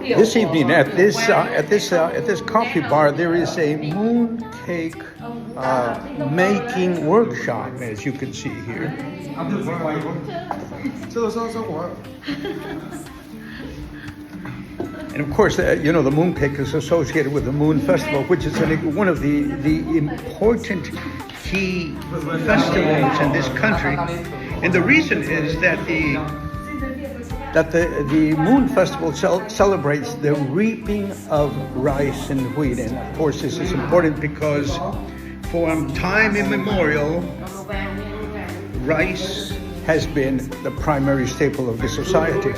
This evening at this coffee bar, there is a mooncake making workshop, as you can see here. And of course, you know, the mooncake is associated with the Moon Festival, which is one of the important key festivals in this country. And the reason is that the Moon Festival celebrates the reaping of rice and wheat. And of course, this is important because from time immemorial, rice has been the primary staple of the society.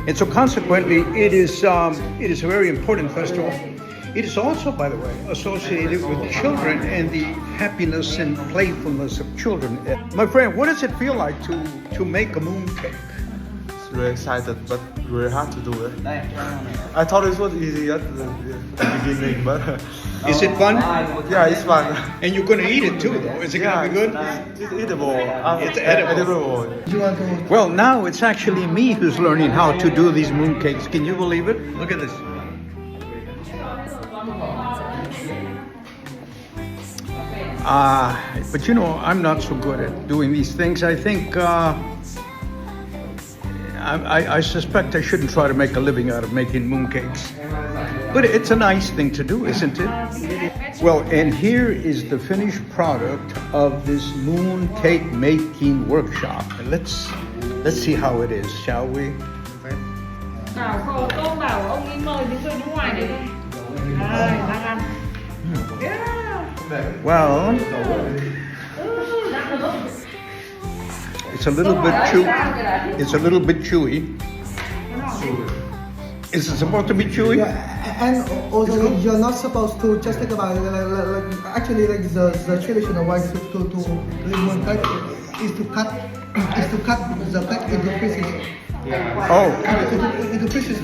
And so consequently, it is a very important festival. It is also, by the way, associated with children and the happiness and playfulness of children. My friend, what does it feel like to make a mooncake? Really excited, but really hard to do it. I thought it was easy at the beginning, but is it fun? Yeah, it's fun. And you're gonna eat it too, though. Is it gonna be good? It's eatable. It's edible. Edible. Well, now it's actually me who's learning how to do these mooncakes. Can you believe it? Look at this. But you know, I'm not so good at doing these things. I think I suspect I shouldn't try to make a living out of making mooncakes. But it's a nice thing to do, isn't it? Well, and here is the finished product of this mooncake making workshop. And let's see how it is, shall we? Bảo cô bảo ông ấy mời những người nước ngoài đến đây. Đang ăn. Well, it's a little bit chewy. It's a little bit chewy. Is it supposed to be chewy? Yeah, and also you're not supposed to just think about it. Actually, like the traditional way to remove cut is to cut the cut into pieces. Oh. Into pieces.